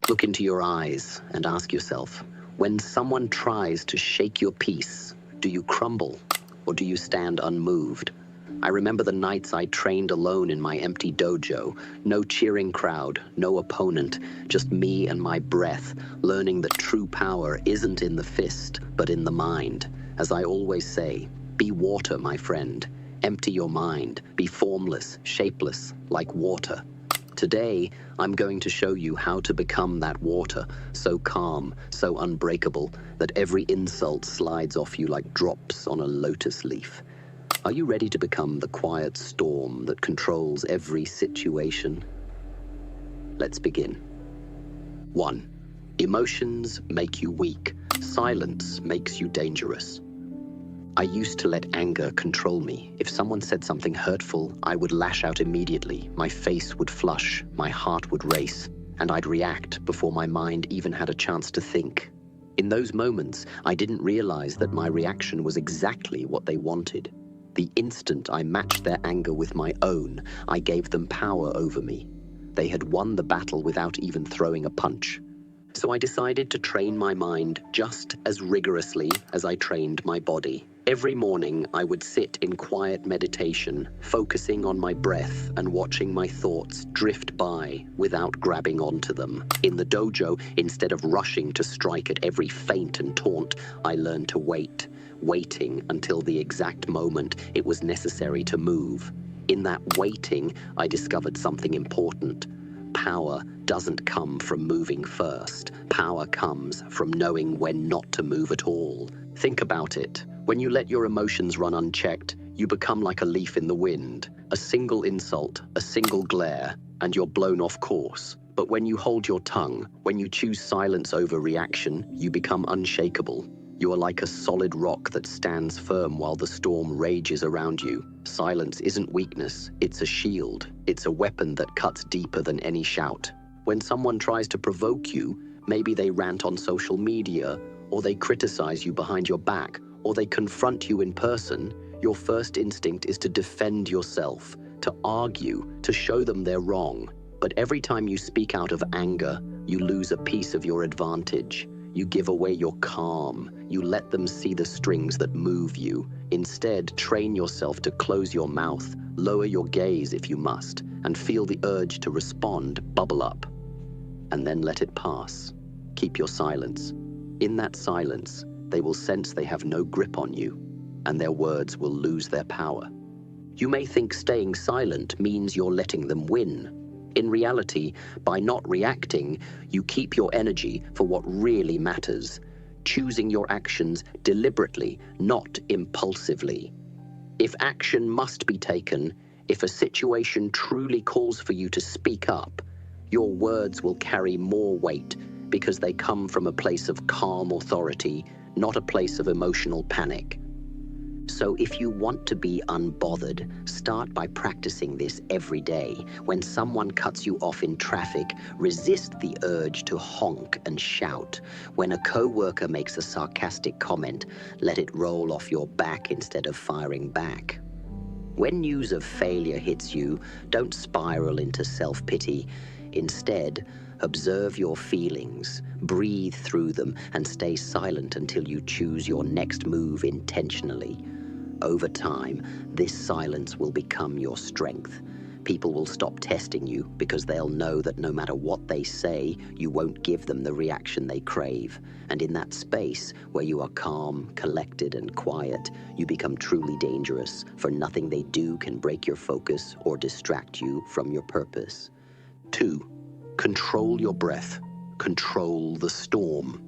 Look into your eyes and ask yourself, when someone tries to shake your peace, do you crumble or do you stand unmoved? I remember the nights I trained alone in my empty dojo. No cheering crowd, no opponent, just me and my breath, learning that true power isn't in the fist, but in the mind. As I always say, be water, my friend. Empty your mind. Be formless, shapeless, like water. Today, I'm going to show you how to become that water, so calm, so unbreakable, that every insult slides off you like drops on a lotus leaf. Are you ready to become the quiet storm that controls every situation? Let's begin. 1. Emotions make you weak. Silence makes you dangerous. I used to let anger control me. If someone said something hurtful, I would lash out immediately. My face would flush, my heart would race, and I'd react before my mind even had a chance to think. In those moments, I didn't realize that my reaction was exactly what they wanted. The instant I matched their anger with my own, I gave them power over me. They had won the battle without even throwing a punch. So I decided to train my mind just as rigorously as I trained my body. Every morning, I would sit in quiet meditation, focusing on my breath and watching my thoughts drift by without grabbing onto them. In the dojo, instead of rushing to strike at every feint and taunt, I learned to wait, waiting until the exact moment it was necessary to move. In that waiting, I discovered something important. Power doesn't come from moving first. Power comes from knowing when not to move at all. Think about it. When you let your emotions run unchecked, you become like a leaf in the wind. A single insult, a single glare, and you're blown off course. But when you hold your tongue, when you choose silence over reaction, you become unshakable. You are like a solid rock that stands firm while the storm rages around you. Silence isn't weakness, it's a shield. It's a weapon that cuts deeper than any shout. When someone tries to provoke you, maybe they rant on social media, or they criticize you behind your back, or they confront you in person, your first instinct is to defend yourself, to argue, to show them they're wrong. But every time you speak out of anger, you lose a piece of your advantage. You give away your calm. You let them see the strings that move you. Instead, train yourself to close your mouth, lower your gaze if you must, and feel the urge to respond bubble up. And then let it pass. Keep your silence. In that silence, they will sense they have no grip on you, and their words will lose their power. You may think staying silent means you're letting them win. In reality, by not reacting, you keep your energy for what really matters, choosing your actions deliberately, not impulsively. If action must be taken, if a situation truly calls for you to speak up, your words will carry more weight because they come from a place of calm authority, not a place of emotional panic. So if you want to be unbothered, start by practicing this every day. When someone cuts you off in traffic, resist the urge to honk and shout. When a coworker makes a sarcastic comment, let it roll off your back instead of firing back. When news of failure hits you, don't spiral into self-pity. Instead, observe your feelings, breathe through them, and stay silent until you choose your next move intentionally. Over time, this silence will become your strength. People will stop testing you because they'll know that no matter what they say, you won't give them the reaction they crave. And in that space, where you are calm, collected, and quiet, you become truly dangerous, for nothing they do can break your focus or distract you from your purpose. 2. Control your breath. Control the storm.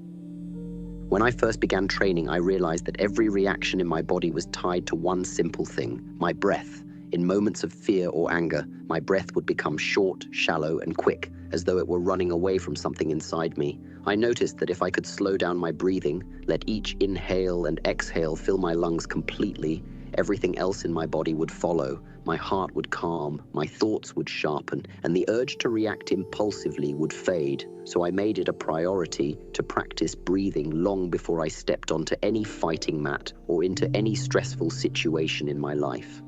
When I first began training, I realized that every reaction in my body was tied to one simple thing: my breath. In moments of fear or anger, my breath would become short, shallow, and quick, as though it were running away from something inside me. I noticed that if I could slow down my breathing, let each inhale and exhale fill my lungs completely, everything else in my body would follow. My heart would calm, my thoughts would sharpen, and the urge to react impulsively would fade. So I made it a priority to practice breathing long before I stepped onto any fighting mat or into any stressful situation in my life.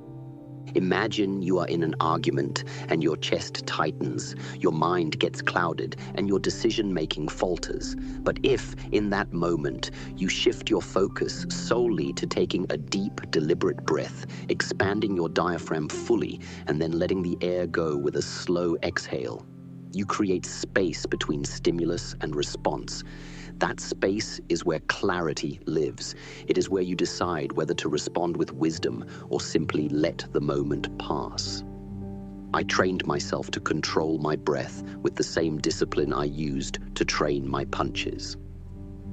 Imagine you are in an argument and your chest tightens, your mind gets clouded, and your decision-making falters. But if, in that moment, you shift your focus solely to taking a deep, deliberate breath, expanding your diaphragm fully, and then letting the air go with a slow exhale, you create space between stimulus and response. That space is where clarity lives. It is where you decide whether to respond with wisdom or simply let the moment pass. I trained myself to control my breath with the same discipline I used to train my punches.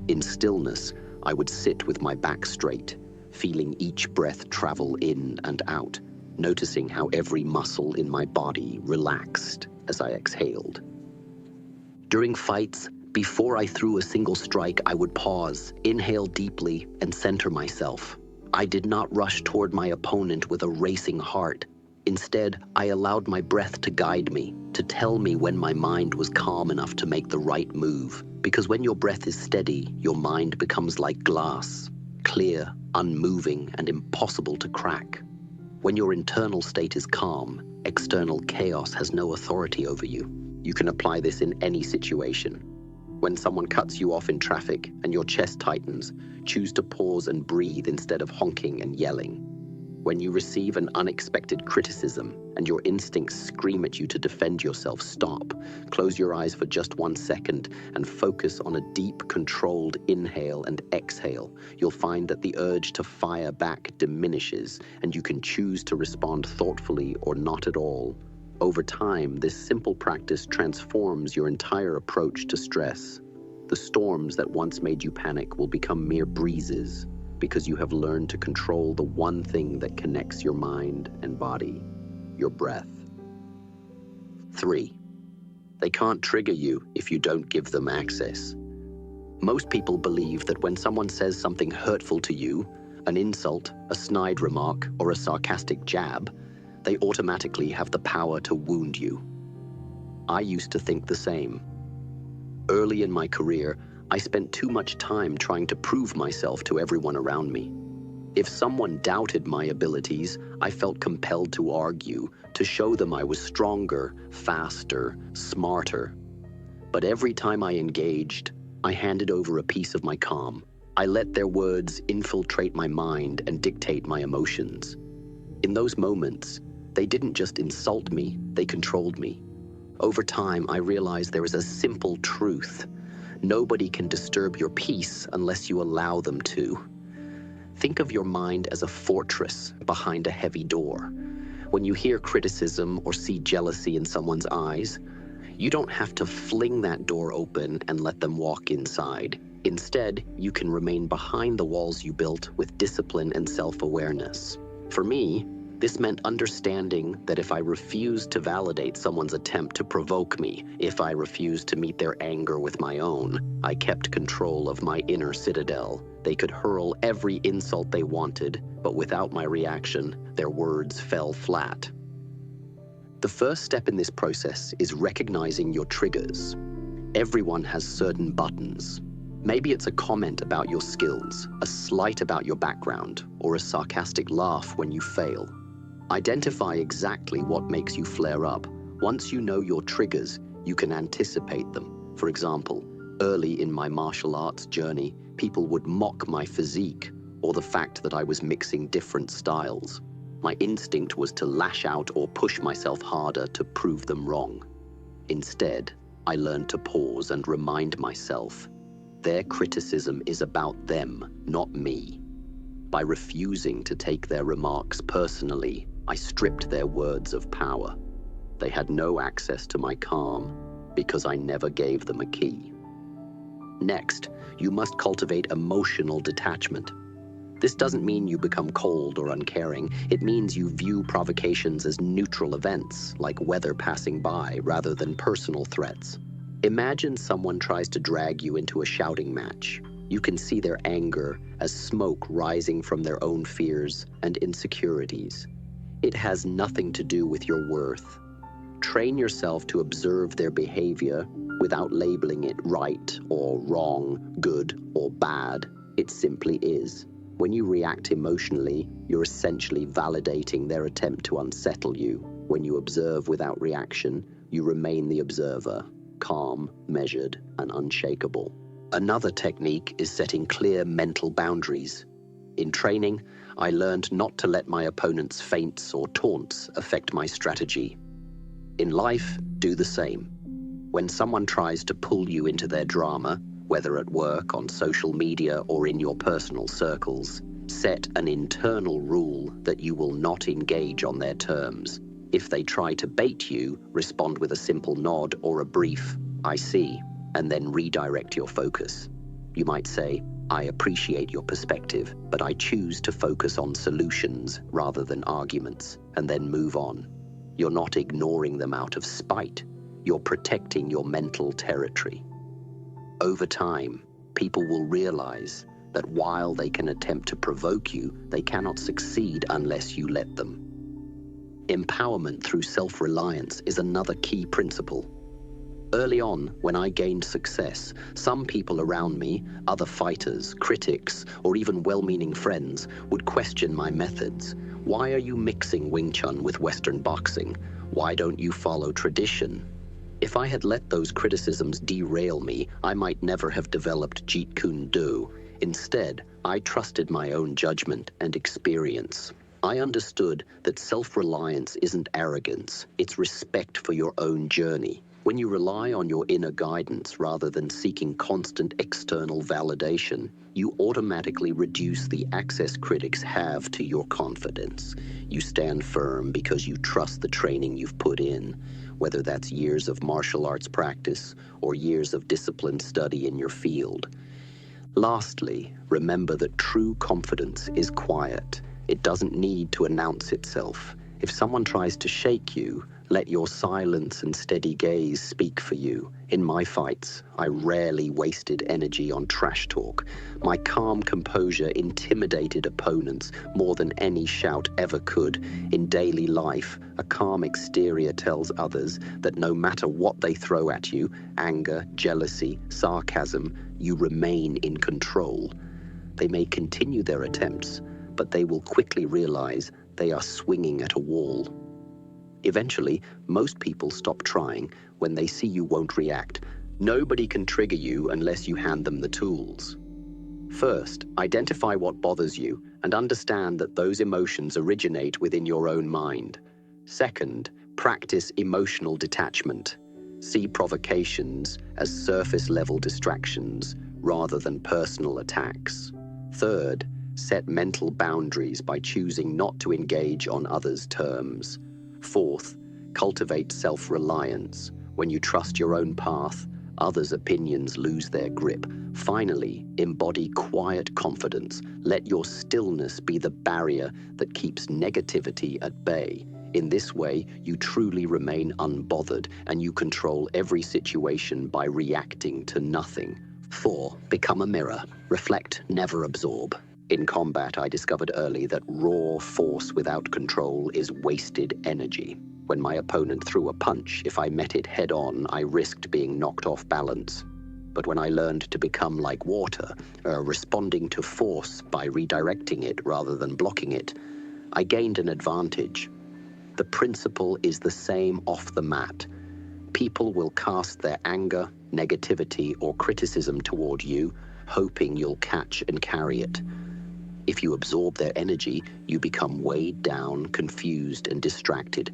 In stillness, I would sit with my back straight, feeling each breath travel in and out, noticing how every muscle in my body relaxed as I exhaled. During fights, before I threw a single strike, I would pause, inhale deeply, and center myself. I did not rush toward my opponent with a racing heart. Instead, I allowed my breath to guide me, to tell me when my mind was calm enough to make the right move. Because when your breath is steady, your mind becomes like glass, clear, unmoving, and impossible to crack. When your internal state is calm, external chaos has no authority over you. You can apply this in any situation. When someone cuts you off in traffic and your chest tightens, choose to pause and breathe instead of honking and yelling. When you receive an unexpected criticism and your instincts scream at you to defend yourself, stop. Close your eyes for just 1 second and focus on a deep, controlled inhale and exhale. You'll find that the urge to fire back diminishes, and you can choose to respond thoughtfully or not at all. Over time, this simple practice transforms your entire approach to stress. The storms that once made you panic will become mere breezes because you have learned to control the one thing that connects your mind and body, your breath. 3. They can't trigger you if you don't give them access. Most people believe that when someone says something hurtful to you, an insult, a snide remark, or a sarcastic jab, they automatically have the power to wound you. I used to think the same. Early in my career, I spent too much time trying to prove myself to everyone around me. If someone doubted my abilities, I felt compelled to argue, to show them I was stronger, faster, smarter. But every time I engaged, I handed over a piece of my calm. I let their words infiltrate my mind and dictate my emotions. In those moments, they didn't just insult me, they controlled me. Over time, I realized there is a simple truth. Nobody can disturb your peace unless you allow them to. Think of your mind as a fortress behind a heavy door. When you hear criticism or see jealousy in someone's eyes, you don't have to fling that door open and let them walk inside. Instead, you can remain behind the walls you built with discipline and self-awareness. For me, this meant understanding that if I refused to validate someone's attempt to provoke me, if I refused to meet their anger with my own, I kept control of my inner citadel. They could hurl every insult they wanted, but without my reaction, their words fell flat. The first step in this process is recognizing your triggers. Everyone has certain buttons. Maybe it's a comment about your skills, a slight about your background, or a sarcastic laugh when you fail. Identify exactly what makes you flare up. Once you know your triggers, you can anticipate them. For example, early in my martial arts journey, people would mock my physique or the fact that I was mixing different styles. My instinct was to lash out or push myself harder to prove them wrong. Instead, I learned to pause and remind myself, their criticism is about them, not me. By refusing to take their remarks personally, I stripped their words of power. They had no access to my calm because I never gave them a key. Next, you must cultivate emotional detachment. This doesn't mean you become cold or uncaring. It means you view provocations as neutral events, like weather passing by, rather than personal threats. Imagine someone tries to drag you into a shouting match. You can see their anger as smoke rising from their own fears and insecurities. It has nothing to do with your worth. Train yourself to observe their behavior without labeling it right or wrong, good or bad. It simply is. When you react emotionally, you're essentially validating their attempt to unsettle you. When you observe without reaction, you remain the observer, calm, measured, and unshakable. Another technique is setting clear mental boundaries. In training, I learned not to let my opponent's feints or taunts affect my strategy. In life, do the same. When someone tries to pull you into their drama, whether at work, on social media, or in your personal circles, set an internal rule that you will not engage on their terms. If they try to bait you, respond with a simple nod or a brief, "I see," and then redirect your focus. You might say, "I appreciate your perspective, but I choose to focus on solutions rather than arguments," and then move on. You're not ignoring them out of spite. You're protecting your mental territory. Over time, people will realize that while they can attempt to provoke you, they cannot succeed unless you let them. Empowerment through self-reliance is another key principle. Early on, when I gained success, some people around me, other fighters, critics, or even well-meaning friends, would question my methods. "Why are you mixing Wing Chun with Western boxing? Why don't you follow tradition?" If I had let those criticisms derail me, I might never have developed Jeet Kune Do. Instead, I trusted my own judgment and experience. I understood that self-reliance isn't arrogance, it's respect for your own journey. When you rely on your inner guidance rather than seeking constant external validation, you automatically reduce the access critics have to your confidence. You stand firm because you trust the training you've put in, whether that's years of martial arts practice or years of disciplined study in your field. Lastly, remember that true confidence is quiet. It doesn't need to announce itself. If someone tries to shake you, let your silence and steady gaze speak for you. In my fights, I rarely wasted energy on trash talk. My calm composure intimidated opponents more than any shout ever could. In daily life, a calm exterior tells others that no matter what they throw at you, anger, jealousy, sarcasm, you remain in control. They may continue their attempts, but they will quickly realize they are swinging at a wall. Eventually, most people stop trying when they see you won't react. Nobody can trigger you unless you hand them the tools. First, identify what bothers you and understand that those emotions originate within your own mind. Second, practice emotional detachment. See provocations as surface-level distractions rather than personal attacks. Third, set mental boundaries by choosing not to engage on others' terms. Fourth, cultivate self-reliance. When you trust your own path, others' opinions lose their grip. Finally, embody quiet confidence. Let your stillness be the barrier that keeps negativity at bay. In this way, you truly remain unbothered and you control every situation by reacting to nothing. 4. Become a mirror. Reflect, never absorb. In combat, I discovered early that raw force without control is wasted energy. When my opponent threw a punch, if I met it head-on, I risked being knocked off balance. But when I learned to become like water, responding to force by redirecting it rather than blocking it, I gained an advantage. The principle is the same off the mat. People will cast their anger, negativity, or criticism toward you, hoping you'll catch and carry it. If you absorb their energy, you become weighed down, confused, and distracted.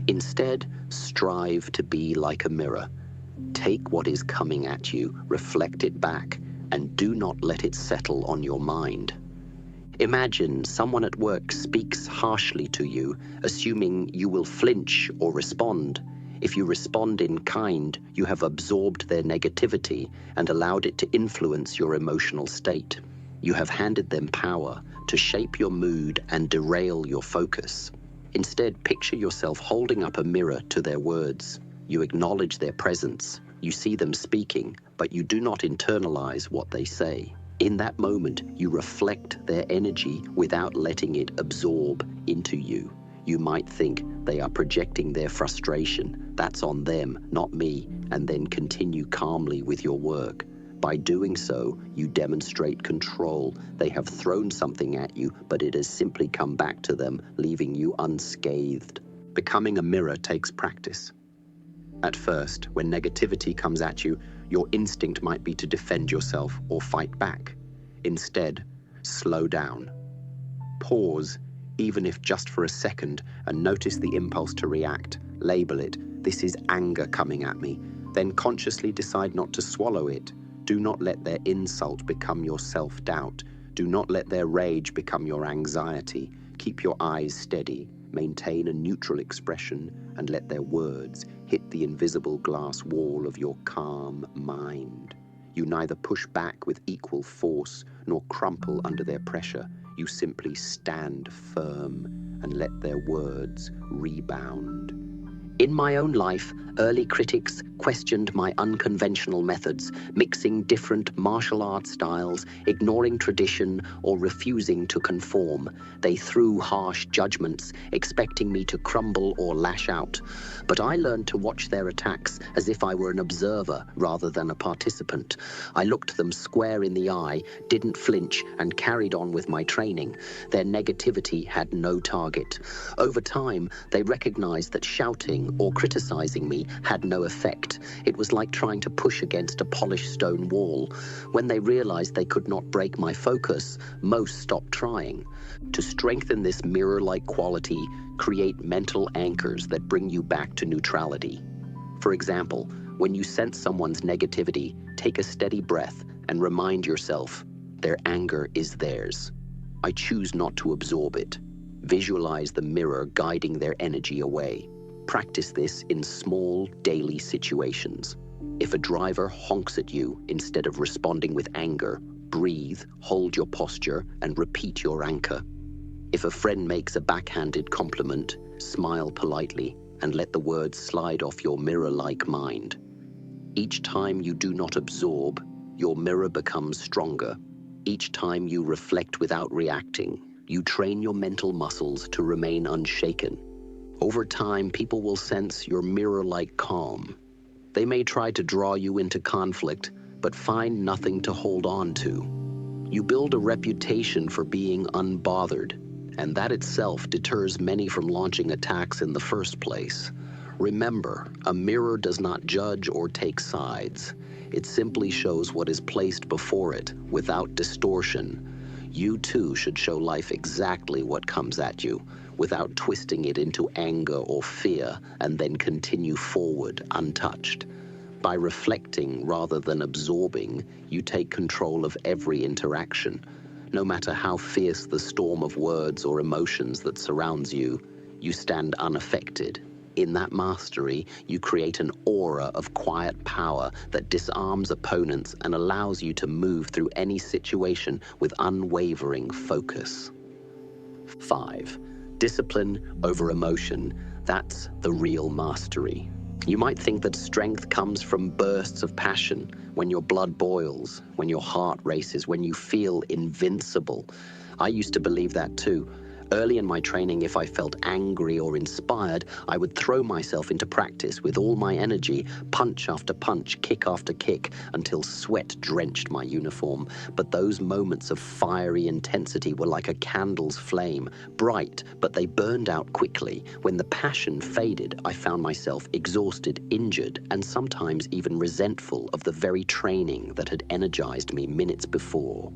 Instead, strive to be like a mirror. Take what is coming at you, reflect it back, and do not let it settle on your mind. Imagine someone at work speaks harshly to you, assuming you will flinch or respond. If you respond in kind, you have absorbed their negativity and allowed it to influence your emotional state. You have handed them power to shape your mood and derail your focus. Instead, picture yourself holding up a mirror to their words. You acknowledge their presence. You see them speaking, but you do not internalize what they say. In that moment, you reflect their energy without letting it absorb into you. You might think they are projecting their frustration. That's on them, not me, and then continue calmly with your work. By doing so, you demonstrate control. They have thrown something at you, but it has simply come back to them, leaving you unscathed. Becoming a mirror takes practice. At first, when negativity comes at you, your instinct might be to defend yourself or fight back. Instead, slow down. Pause, even if just for a second, and notice the impulse to react. Label it. This is anger coming at me. Then consciously decide not to swallow it. Do not let their insult become your self-doubt. Do not let their rage become your anxiety. Keep your eyes steady. Maintain a neutral expression and let their words hit the invisible glass wall of your calm mind. You neither push back with equal force nor crumple under their pressure. You simply stand firm and let their words rebound. In my own life, early critics questioned my unconventional methods, mixing different martial art styles, ignoring tradition, or refusing to conform. They threw harsh judgments, expecting me to crumble or lash out. But I learned to watch their attacks as if I were an observer rather than a participant. I looked them square in the eye, didn't flinch, and carried on with my training. Their negativity had no target. Over time, they recognized that shouting or criticizing me had no effect. It was like trying to push against a polished stone wall. When they realized they could not break my focus, most stopped trying. To strengthen this mirror-like quality, create mental anchors that bring you back to neutrality. For example, when you sense someone's negativity, take a steady breath and remind yourself, their anger is theirs. I choose not to absorb it. Visualize the mirror guiding their energy away. Practice this in small, daily situations. If a driver honks at you instead of responding with anger, breathe, hold your posture, and repeat your anchor. If a friend makes a backhanded compliment, smile politely and let the words slide off your mirror-like mind. Each time you do not absorb, your mirror becomes stronger. Each time you reflect without reacting, you train your mental muscles to remain unshaken. Over time, people will sense your mirror-like calm. They may try to draw you into conflict, but find nothing to hold on to. You build a reputation for being unbothered, and that itself deters many from launching attacks in the first place. Remember, a mirror does not judge or take sides. It simply shows what is placed before it, without distortion. You too should show life exactly what comes at you, without twisting it into anger or fear, and then continue forward untouched. By reflecting rather than absorbing, you take control of every interaction. No matter how fierce the storm of words or emotions that surrounds you, you stand unaffected. In that mastery, you create an aura of quiet power that disarms opponents and allows you to move through any situation with unwavering focus. 5. Discipline over emotion. That's the real mastery. You might think that strength comes from bursts of passion, when your blood boils, when your heart races, when you feel invincible. I used to believe that too. Early in my training, if I felt angry or inspired, I would throw myself into practice with all my energy, punch after punch, kick after kick, until sweat drenched my uniform. But those moments of fiery intensity were like a candle's flame, bright, but they burned out quickly. When the passion faded, I found myself exhausted, injured, and sometimes even resentful of the very training that had energized me minutes before.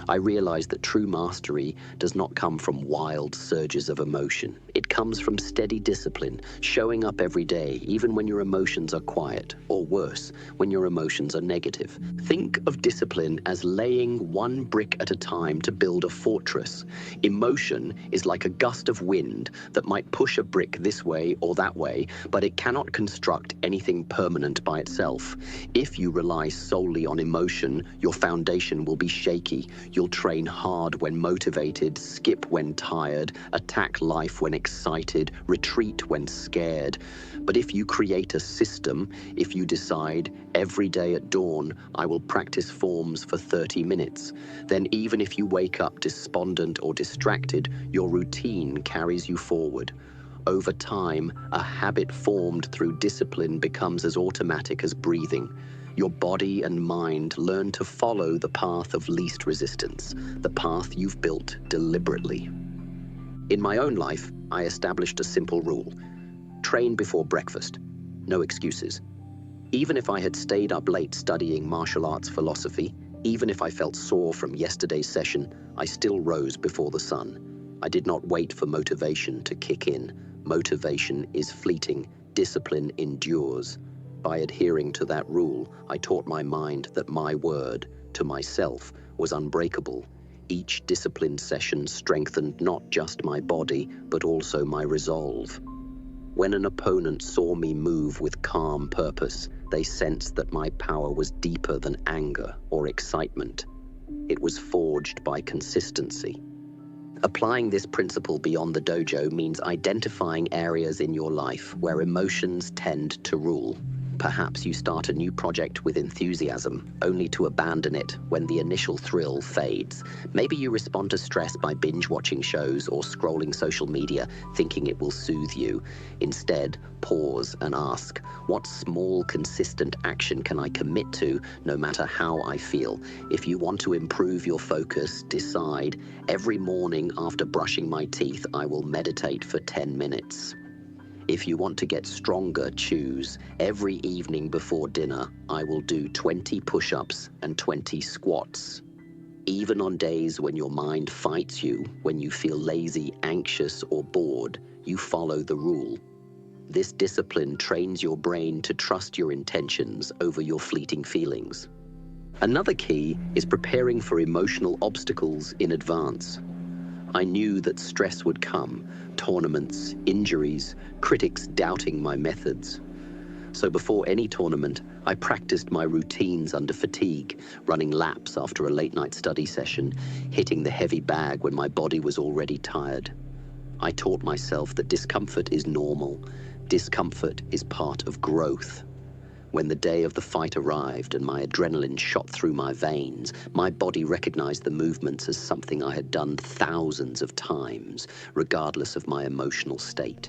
I realized that true mastery does not come from wild surges of emotion. It comes from steady discipline, showing up every day, even when your emotions are quiet, or worse, when your emotions are negative. Think of discipline as laying one brick at a time to build a fortress. Emotion is like a gust of wind that might push a brick this way or that way, but it cannot construct anything permanent by itself. If you rely solely on emotion, your foundation will be shaky. You'll train hard when motivated, skip when tired, attack life when excited, retreat when scared. But if you create a system, if you decide, every day at dawn, I will practice forms for 30 minutes, then even if you wake up despondent or distracted, your routine carries you forward. Over time, a habit formed through discipline becomes as automatic as breathing. Your body and mind learn to follow the path of least resistance, the path you've built deliberately. In my own life, I established a simple rule. Train before breakfast. No excuses. Even if I had stayed up late studying martial arts philosophy, even if I felt sore from yesterday's session, I still rose before the sun. I did not wait for motivation to kick in. Motivation is fleeting. Discipline endures. By adhering to that rule, I taught my mind that my word, to myself, was unbreakable. Each disciplined session strengthened not just my body, but also my resolve. When an opponent saw me move with calm purpose, they sensed that my power was deeper than anger or excitement. It was forged by consistency. Applying this principle beyond the dojo means identifying areas in your life where emotions tend to rule. Perhaps you start a new project with enthusiasm, only to abandon it when the initial thrill fades. Maybe you respond to stress by binge-watching shows or scrolling social media, thinking it will soothe you. Instead, pause and ask, what small, consistent action can I commit to, no matter how I feel? If you want to improve your focus, decide, every morning after brushing my teeth, I will meditate for 10 minutes. If you want to get stronger, choose, every evening before dinner, I will do 20 push-ups and 20 squats. Even on days when your mind fights you, when you feel lazy, anxious, or bored, you follow the rule. This discipline trains your brain to trust your intentions over your fleeting feelings. Another key is preparing for emotional obstacles in advance. I knew that stress would come, tournaments, injuries, critics doubting my methods. So before any tournament, I practiced my routines under fatigue, running laps after a late-night study session, hitting the heavy bag when my body was already tired. I taught myself that discomfort is normal. Discomfort is part of growth. When the day of the fight arrived and my adrenaline shot through my veins, my body recognized the movements as something I had done thousands of times, regardless of my emotional state.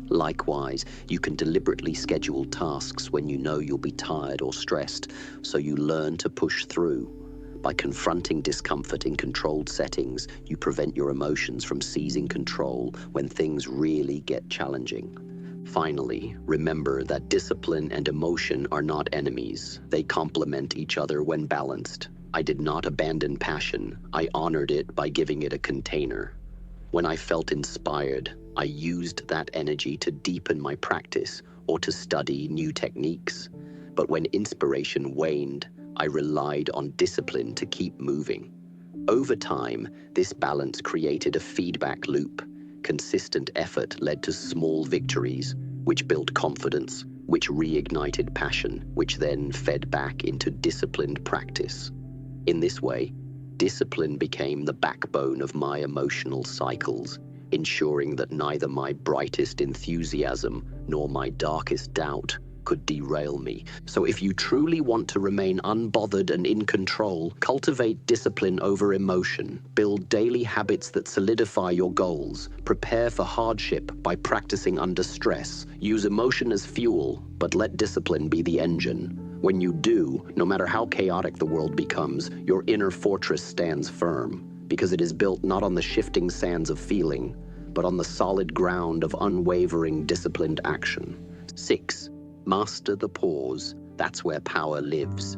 Likewise, you can deliberately schedule tasks when you know you'll be tired or stressed, so you learn to push through. By confronting discomfort in controlled settings, you prevent your emotions from seizing control when things really get challenging. Finally, remember that discipline and emotion are not enemies. They complement each other when balanced. I did not abandon passion. I honored it by giving it a container. When I felt inspired, I used that energy to deepen my practice or to study new techniques. But when inspiration waned, I relied on discipline to keep moving. Over time, this balance created a feedback loop. Consistent effort led to small victories, which built confidence, which reignited passion, which then fed back into disciplined practice. In this way, discipline became the backbone of my emotional cycles, ensuring that neither my brightest enthusiasm nor my darkest doubt could derail me. So if you truly want to remain unbothered and in control, cultivate discipline over emotion, build daily habits that solidify your goals, prepare for hardship by practicing under stress, use emotion as fuel, but let discipline be the engine. When you do, no matter how chaotic the world becomes, your inner fortress stands firm, because it is built not on the shifting sands of feeling, but on the solid ground of unwavering, disciplined action. 6. Master the pause. That's where power lives.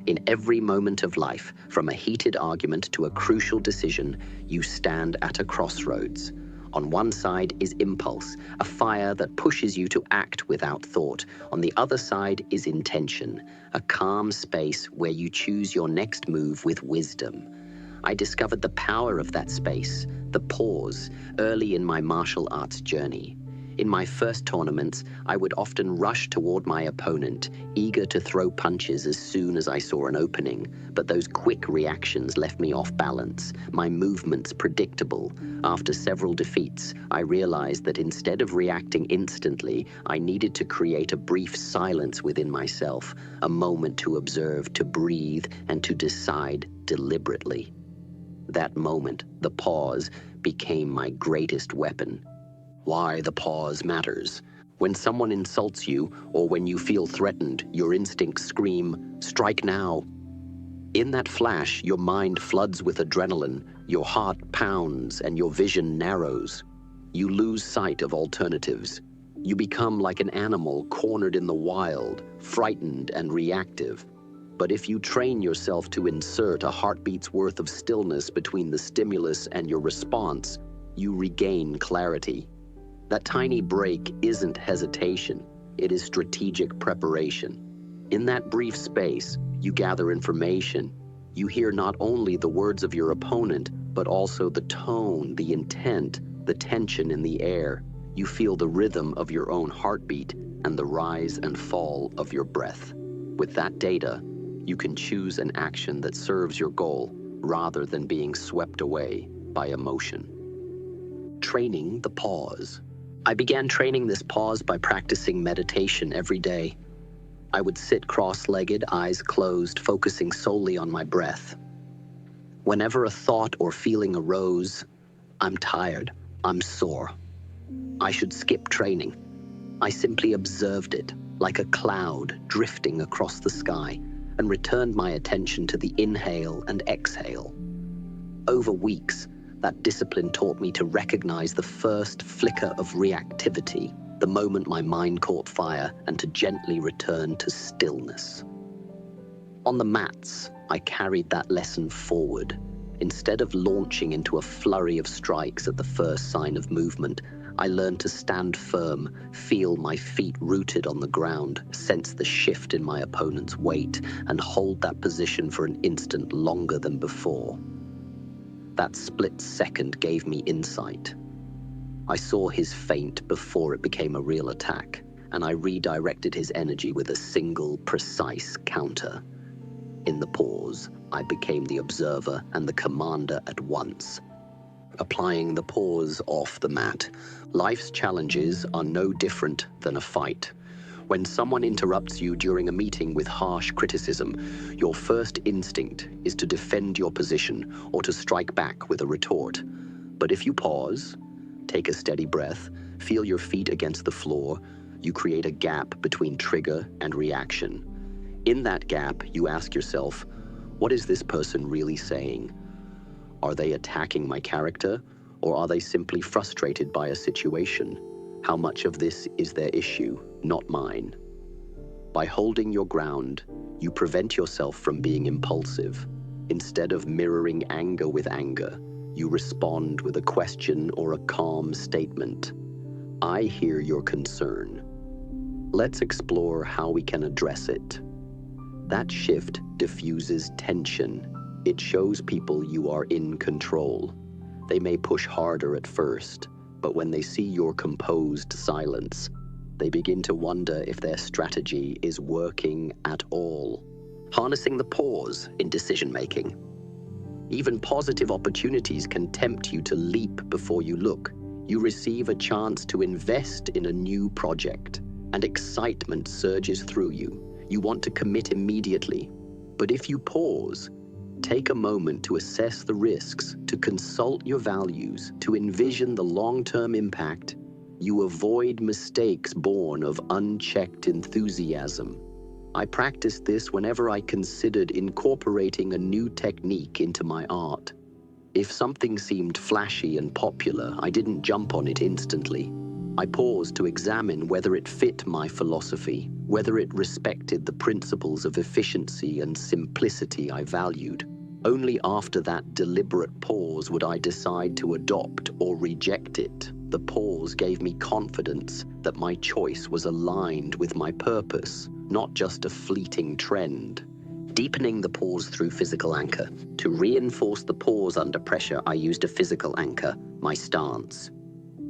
In every moment of life, from a heated argument to a crucial decision, you stand at a crossroads. On one side is impulse, a fire that pushes you to act without thought. On the other side is intention, a calm space where you choose your next move with wisdom. I discovered the power of that space, the pause, early in my martial arts journey. In my first tournaments, I would often rush toward my opponent, eager to throw punches as soon as I saw an opening, but those quick reactions left me off balance, my movements predictable. After several defeats, I realized that instead of reacting instantly, I needed to create a brief silence within myself, a moment to observe, to breathe, and to decide deliberately. That moment, the pause, became my greatest weapon. Why the pause matters. When someone insults you or when you feel threatened, your instincts scream, "Strike now." In that flash, your mind floods with adrenaline, your heart pounds, and your vision narrows. You lose sight of alternatives. You become like an animal cornered in the wild, frightened and reactive. But if you train yourself to insert a heartbeat's worth of stillness between the stimulus and your response, you regain clarity. That tiny break isn't hesitation, it is strategic preparation. In that brief space, you gather information. You hear not only the words of your opponent, but also the tone, the intent, the tension in the air. You feel the rhythm of your own heartbeat and the rise and fall of your breath. With that data, you can choose an action that serves your goal rather than being swept away by emotion. Training the pause. I began training this pause by practicing meditation every day. I would sit cross-legged, eyes closed, focusing solely on my breath. Whenever a thought or feeling arose, "I'm tired, I'm sore, I should skip training," I simply observed it, like a cloud drifting across the sky, and returned my attention to the inhale and exhale. Over weeks, that discipline taught me to recognize the first flicker of reactivity, the moment my mind caught fire, and to gently return to stillness. On the mats, I carried that lesson forward. Instead of launching into a flurry of strikes at the first sign of movement, I learned to stand firm, feel my feet rooted on the ground, sense the shift in my opponent's weight, and hold that position for an instant longer than before. That split second gave me insight. I saw his feint before it became a real attack, and I redirected his energy with a single, precise counter. In the pause, I became the observer and the commander at once. Applying the pause off the mat, life's challenges are no different than a fight. When someone interrupts you during a meeting with harsh criticism, your first instinct is to defend your position or to strike back with a retort. But if you pause, take a steady breath, feel your feet against the floor, you create a gap between trigger and reaction. In that gap, you ask yourself, what is this person really saying? Are they attacking my character, or are they simply frustrated by a situation? How much of this is their issue, not mine? By holding your ground, you prevent yourself from being impulsive. Instead of mirroring anger with anger, you respond with a question or a calm statement. I hear your concern. Let's explore how we can address it. That shift diffuses tension. It shows people you are in control. They may push harder at first, but when they see your composed silence, they begin to wonder if their strategy is working at all. Harnessing the pause in decision-making. Even positive opportunities can tempt you to leap before you look. You receive a chance to invest in a new project, and excitement surges through you. You want to commit immediately. But if you pause, take a moment to assess the risks, to consult your values, to envision the long-term impact, you avoid mistakes born of unchecked enthusiasm. I practiced this whenever I considered incorporating a new technique into my art. If something seemed flashy and popular, I didn't jump on it instantly. I paused to examine whether it fit my philosophy, whether it respected the principles of efficiency and simplicity I valued. Only after that deliberate pause would I decide to adopt or reject it. The pause gave me confidence that my choice was aligned with my purpose, not just a fleeting trend. Deepening the pause through physical anchor. To reinforce the pause under pressure, I used a physical anchor, my stance.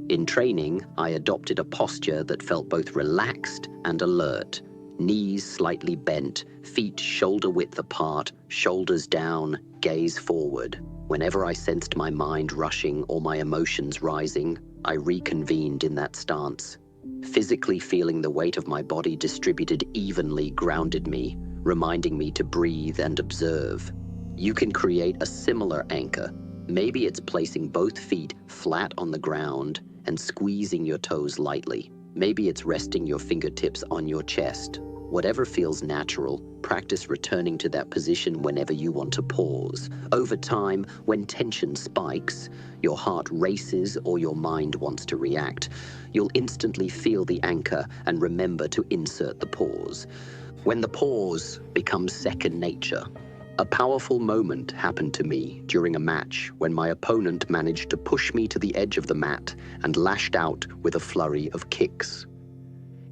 In training, I adopted a posture that felt both relaxed and alert. Knees slightly bent, feet shoulder-width apart, shoulders down, gaze forward. Whenever I sensed my mind rushing or my emotions rising, I reconvened in that stance. Physically feeling the weight of my body distributed evenly grounded me, reminding me to breathe and observe. You can create a similar anchor. Maybe it's placing both feet flat on the ground and squeezing your toes lightly. Maybe it's resting your fingertips on your chest. Whatever feels natural, practice returning to that position whenever you want to pause. Over time, when tension spikes, your heart races or your mind wants to react, you'll instantly feel the anchor and remember to insert the pause. When the pause becomes second nature. A powerful moment happened to me during a match when my opponent managed to push me to the edge of the mat and lashed out with a flurry of kicks.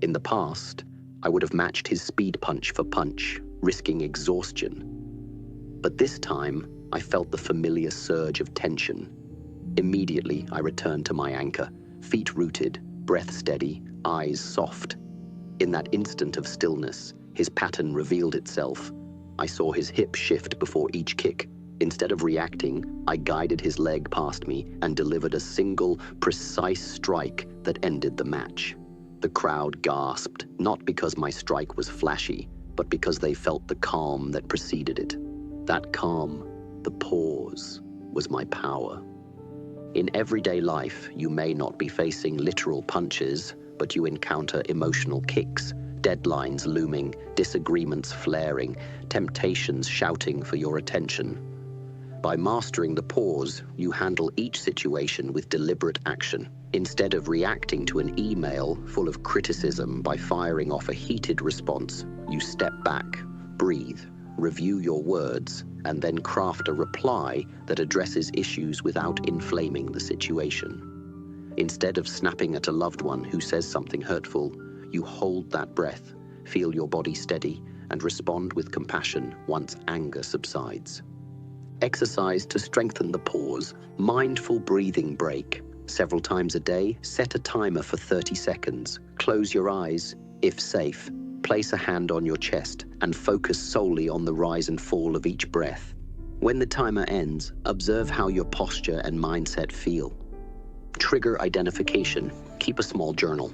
In the past, I would have matched his speed punch for punch, risking exhaustion. But this time, I felt the familiar surge of tension. Immediately, I returned to my anchor, feet rooted, breath steady, eyes soft. In that instant of stillness, his pattern revealed itself. I saw his hip shift before each kick. Instead of reacting, I guided his leg past me and delivered a single, precise strike that ended the match. The crowd gasped, not because my strike was flashy, but because they felt the calm that preceded it. That calm, the pause, was my power. In everyday life, you may not be facing literal punches, but you encounter emotional kicks, deadlines looming, disagreements flaring, temptations shouting for your attention. By mastering the pause, you handle each situation with deliberate action. Instead of reacting to an email full of criticism by firing off a heated response, you step back, breathe, review your words, and then craft a reply that addresses issues without inflaming the situation. Instead of snapping at a loved one who says something hurtful, you hold that breath, feel your body steady, and respond with compassion once anger subsides. Exercise to strengthen the pause. Mindful breathing break. Several times a day, set a timer for 30 seconds. Close your eyes, if safe. Place a hand on your chest and focus solely on the rise and fall of each breath. When the timer ends, observe how your posture and mindset feel. Trigger identification. Keep a small journal.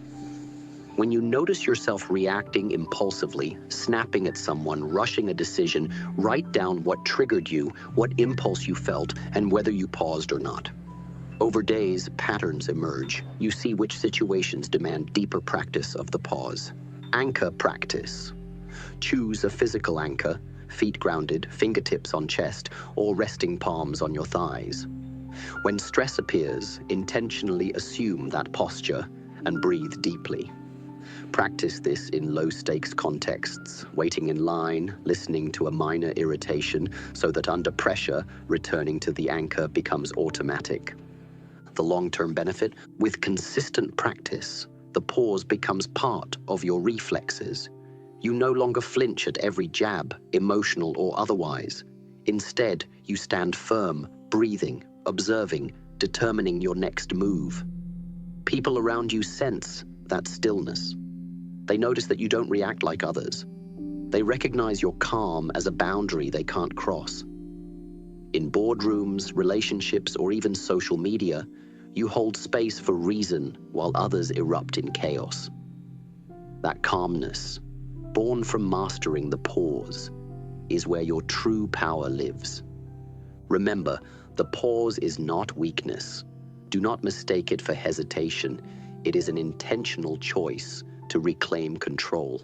When you notice yourself reacting impulsively, snapping at someone, rushing a decision, write down what triggered you, what impulse you felt, and whether you paused or not. Over days, patterns emerge. You see which situations demand deeper practice of the pause. Anchor practice. Choose a physical anchor, feet grounded, fingertips on chest, or resting palms on your thighs. When stress appears, intentionally assume that posture and breathe deeply. Practice this in low-stakes contexts, waiting in line, listening to a minor irritation, so that under pressure, returning to the anchor becomes automatic. The long-term benefit? With consistent practice, the pause becomes part of your reflexes. You no longer flinch at every jab, emotional or otherwise. Instead, you stand firm, breathing, observing, determining your next move. People around you sense that stillness. They notice that you don't react like others. They recognize your calm as a boundary they can't cross. In boardrooms, relationships, or even social media, you hold space for reason while others erupt in chaos. That calmness, born from mastering the pause, is where your true power lives. Remember, the pause is not weakness. Do not mistake it for hesitation. It is an intentional choice to reclaim control.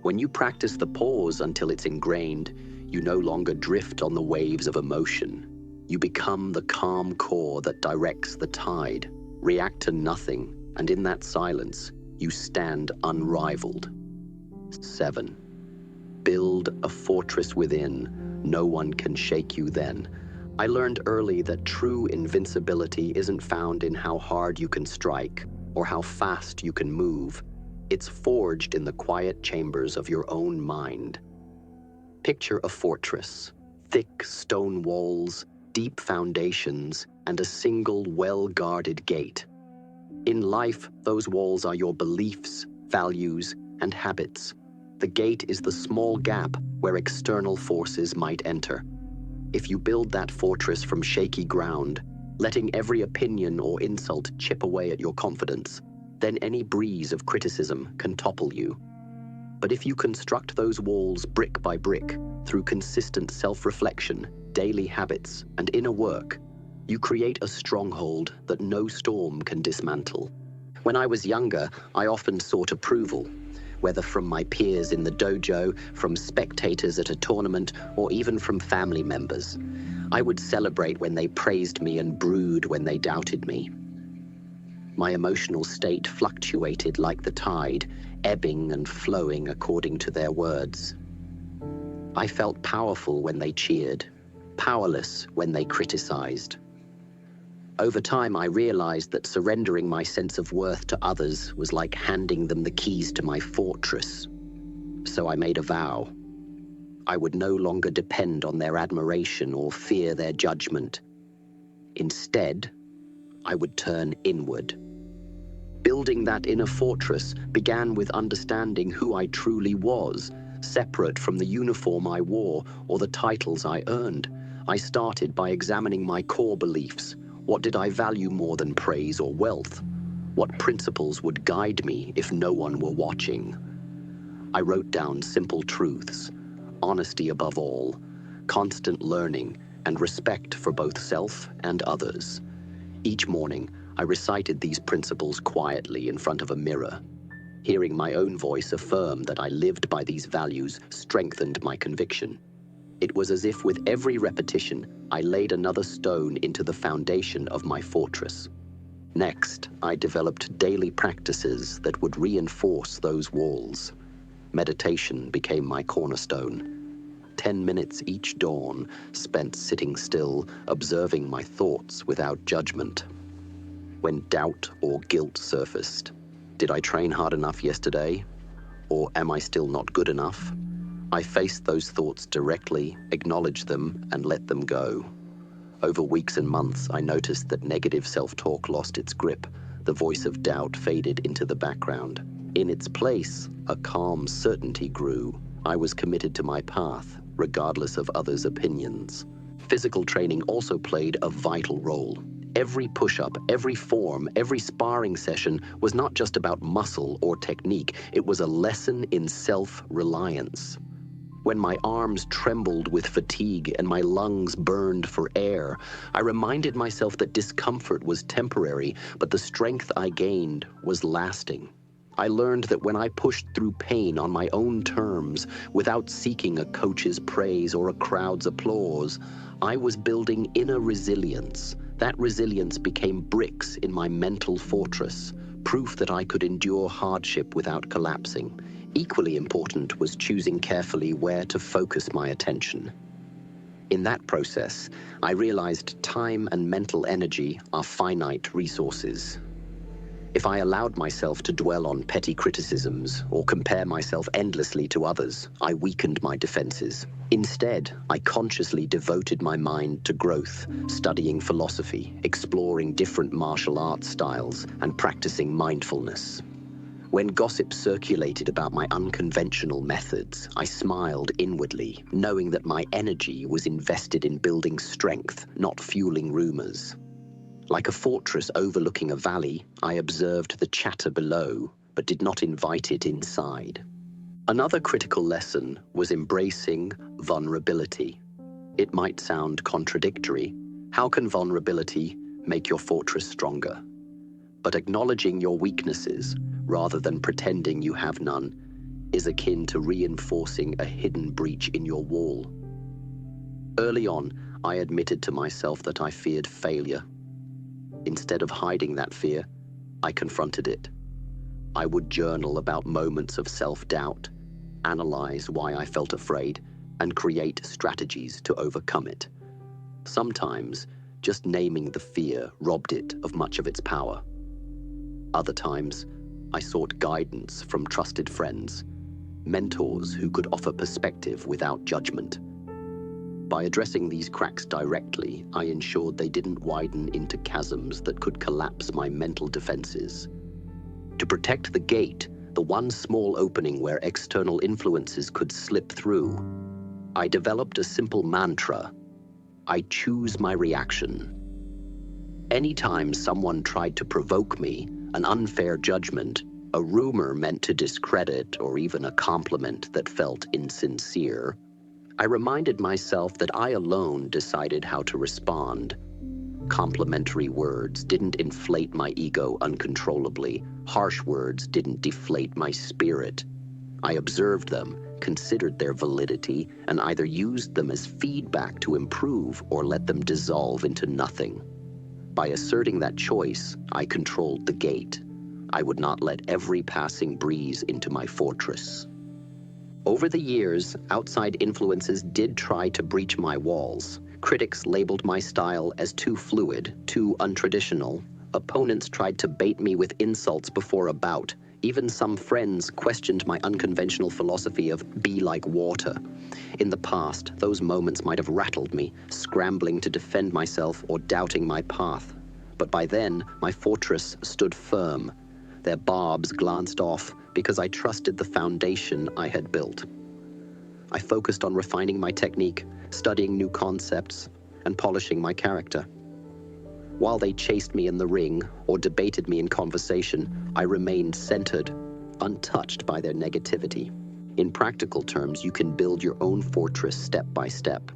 When you practice the pause until it's ingrained, you no longer drift on the waves of emotion. You become the calm core that directs the tide. React to nothing, and in that silence, you stand unrivaled. 7. Build a fortress within. No one can shake you then. I learned early that true invincibility isn't found in how hard you can strike or how fast you can move. It's forged in the quiet chambers of your own mind. Picture a fortress, thick stone walls, deep foundations, and a single well-guarded gate. In life, those walls are your beliefs, values, and habits. The gate is the small gap where external forces might enter. If you build that fortress from shaky ground, letting every opinion or insult chip away at your confidence, then any breeze of criticism can topple you. But if you construct those walls brick by brick, through consistent self-reflection, daily habits, and inner work, you create a stronghold that no storm can dismantle. When I was younger, I often sought approval, whether from my peers in the dojo, from spectators at a tournament, or even from family members. I would celebrate when they praised me and brood when they doubted me. My emotional state fluctuated like the tide, ebbing and flowing according to their words. I felt powerful when they cheered, powerless when they criticized. Over time, I realized that surrendering my sense of worth to others was like handing them the keys to my fortress. So I made a vow. I would no longer depend on their admiration or fear their judgment. Instead, I would turn inward. Building that inner fortress began with understanding who I truly was, separate from the uniform I wore or the titles I earned. I started by examining my core beliefs. What did I value more than praise or wealth? What principles would guide me if no one were watching? I wrote down simple truths: honesty above all, constant learning, and respect for both self and others. Each morning, I recited these principles quietly in front of a mirror. Hearing my own voice affirm that I lived by these values strengthened my conviction. It was as if with every repetition, I laid another stone into the foundation of my fortress. Next, I developed daily practices that would reinforce those walls. Meditation became my cornerstone. 10 minutes each dawn, spent sitting still, observing my thoughts without judgment. When doubt or guilt surfaced, did I train hard enough yesterday? Or am I still not good enough? I faced those thoughts directly, acknowledged them, and let them go. Over weeks and months, I noticed that negative self-talk lost its grip. The voice of doubt faded into the background. In its place, a calm certainty grew. I was committed to my path, regardless of others' opinions. Physical training also played a vital role. Every push-up, every form, every sparring session was not just about muscle or technique. It was a lesson in self-reliance. When my arms trembled with fatigue and my lungs burned for air, I reminded myself that discomfort was temporary, but the strength I gained was lasting. I learned that when I pushed through pain on my own terms, without seeking a coach's praise or a crowd's applause, I was building inner resilience. That resilience became bricks in my mental fortress, proof that I could endure hardship without collapsing. Equally important was choosing carefully where to focus my attention. In that process, I realized time and mental energy are finite resources. If I allowed myself to dwell on petty criticisms or compare myself endlessly to others, I weakened my defenses. Instead, I consciously devoted my mind to growth, studying philosophy, exploring different martial arts styles, and practicing mindfulness. When gossip circulated about my unconventional methods, I smiled inwardly, knowing that my energy was invested in building strength, not fueling rumors. Like a fortress overlooking a valley, I observed the chatter below, but did not invite it inside. Another critical lesson was embracing vulnerability. It might sound contradictory. How can vulnerability make your fortress stronger? But acknowledging your weaknesses, rather than pretending you have none, is akin to reinforcing a hidden breach in your wall. Early on, I admitted to myself that I feared failure. Instead of hiding that fear, I confronted it. I would journal about moments of self-doubt, analyze why I felt afraid, and create strategies to overcome it. Sometimes, just naming the fear robbed it of much of its power. Other times, I sought guidance from trusted friends, mentors who could offer perspective without judgment. By addressing these cracks directly, I ensured they didn't widen into chasms that could collapse my mental defenses. To protect the gate, the one small opening where external influences could slip through, I developed a simple mantra: I choose my reaction. Anytime someone tried to provoke me, an unfair judgment, a rumor meant to discredit, or even a compliment that felt insincere, I reminded myself that I alone decided how to respond. Complimentary words didn't inflate my ego uncontrollably. Harsh words didn't deflate my spirit. I observed them, considered their validity, and either used them as feedback to improve or let them dissolve into nothing. By asserting that choice, I controlled the gate. I would not let every passing breeze into my fortress. Over the years, outside influences did try to breach my walls. Critics labeled my style as too fluid, too untraditional. Opponents tried to bait me with insults before a bout. Even some friends questioned my unconventional philosophy of be like water. In the past, those moments might have rattled me, scrambling to defend myself or doubting my path. But by then, my fortress stood firm. Their barbs glanced off because I trusted the foundation I had built. I focused on refining my technique, studying new concepts, and polishing my character. While they chased me in the ring or debated me in conversation, I remained centered, untouched by their negativity. In practical terms, you can build your own fortress step by step.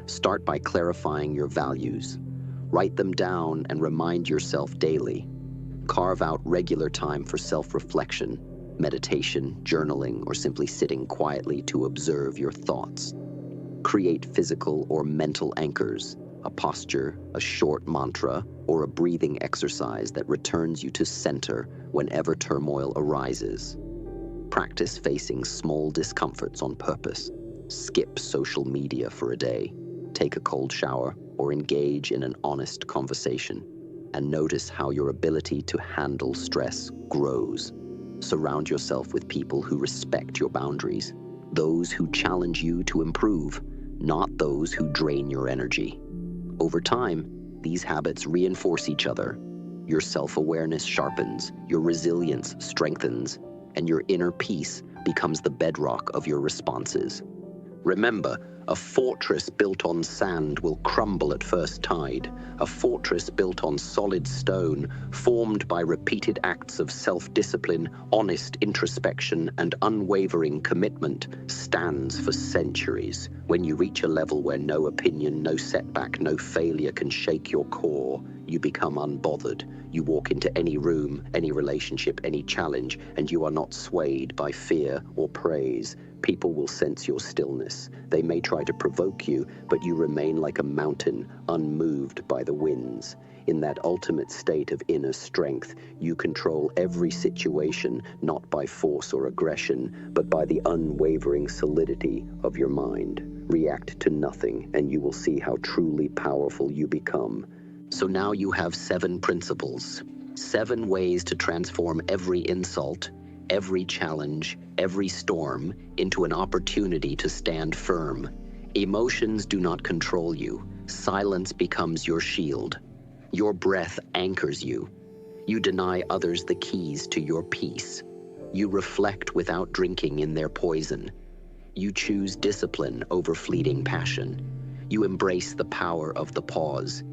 Start by clarifying your values. Write them down and remind yourself daily. Carve out regular time for self-reflection, meditation, journaling, or simply sitting quietly to observe your thoughts. Create physical or mental anchors, a posture, a short mantra, or a breathing exercise that returns you to center whenever turmoil arises. Practice facing small discomforts on purpose. Skip social media for a day. Take a cold shower or engage in an honest conversation. And notice how your ability to handle stress grows. Surround yourself with people who respect your boundaries, those who challenge you to improve, not those who drain your energy. Over time, these habits reinforce each other. Your self-awareness sharpens, your resilience strengthens, and your inner peace becomes the bedrock of your responses. Remember, a fortress built on sand will crumble at first tide. A fortress built on solid stone, formed by repeated acts of self-discipline, honest introspection, and unwavering commitment, stands for centuries. When you reach a level where no opinion, no setback, no failure can shake your core, you become unbothered. You walk into any room, any relationship, any challenge, and you are not swayed by fear or praise. People will sense your stillness. They may try to provoke you, but you remain like a mountain, unmoved by the winds. In that ultimate state of inner strength, you control every situation, not by force or aggression, but by the unwavering solidity of your mind. React to nothing, and you will see how truly powerful you become. So now you have 7 principles, 7 ways to transform every insult, every challenge, every storm into an opportunity to stand firm. Emotions do not control you. Silence becomes your shield. Your breath anchors you. You deny others the keys to your peace. You reflect without drinking in their poison. You choose discipline over fleeting passion. You embrace the power of the pause.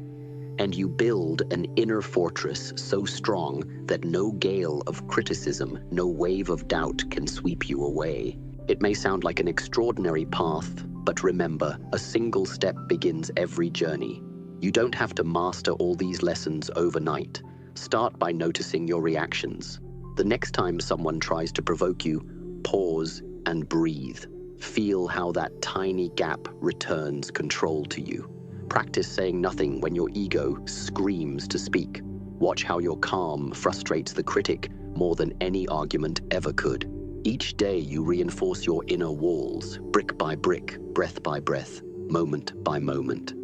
And you build an inner fortress so strong that no gale of criticism, no wave of doubt can sweep you away. It may sound like an extraordinary path, but remember, a single step begins every journey. You don't have to master all these lessons overnight. Start by noticing your reactions. The next time someone tries to provoke you, pause and breathe. Feel how that tiny gap returns control to you. Practice saying nothing when your ego screams to speak. Watch how your calm frustrates the critic more than any argument ever could. Each day you reinforce your inner walls, brick by brick, breath by breath, moment by moment.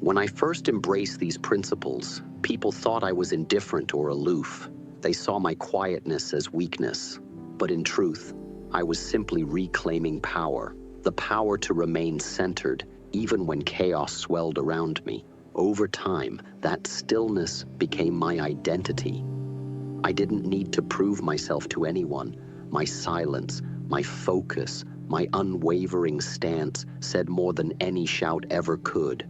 When I first embraced these principles, people thought I was indifferent or aloof. They saw my quietness as weakness. But in truth, I was simply reclaiming power, the power to remain centered, even when chaos swelled around me. Over time, that stillness became my identity. I didn't need to prove myself to anyone. My silence, my focus, my unwavering stance said more than any shout ever could.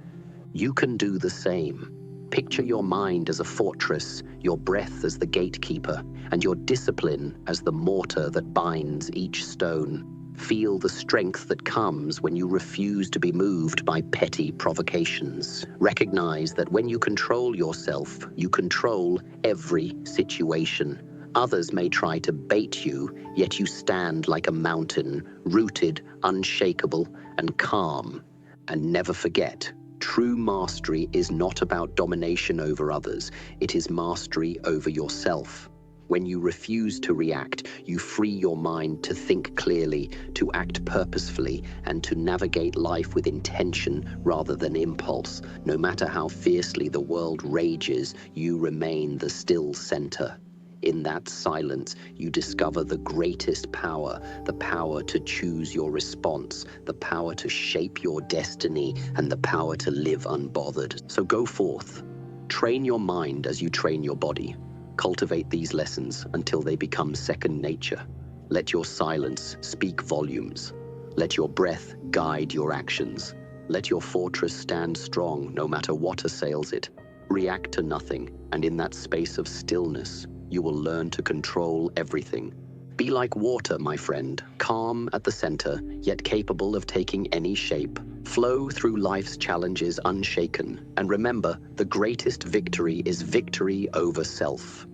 You can do the same. Picture your mind as a fortress, your breath as the gatekeeper, and your discipline as the mortar that binds each stone. Feel the strength that comes when you refuse to be moved by petty provocations. Recognize that when you control yourself, you control every situation. Others may try to bait you, yet you stand like a mountain, rooted, unshakable, and calm. And never forget, true mastery is not about domination over others. It is mastery over yourself. When you refuse to react, you free your mind to think clearly, to act purposefully, and to navigate life with intention rather than impulse. No matter how fiercely the world rages, you remain the still center. In that silence, you discover the greatest power, the power to choose your response, the power to shape your destiny, and the power to live unbothered. So go forth. Train your mind as you train your body. Cultivate these lessons until they become second nature. Let your silence speak volumes. Let your breath guide your actions. Let your fortress stand strong no matter what assails it. React to nothing, and in that space of stillness, you will learn to control everything. Be like water, my friend, calm at the center, yet capable of taking any shape. Flow through life's challenges unshaken, and remember, the greatest victory is victory over self.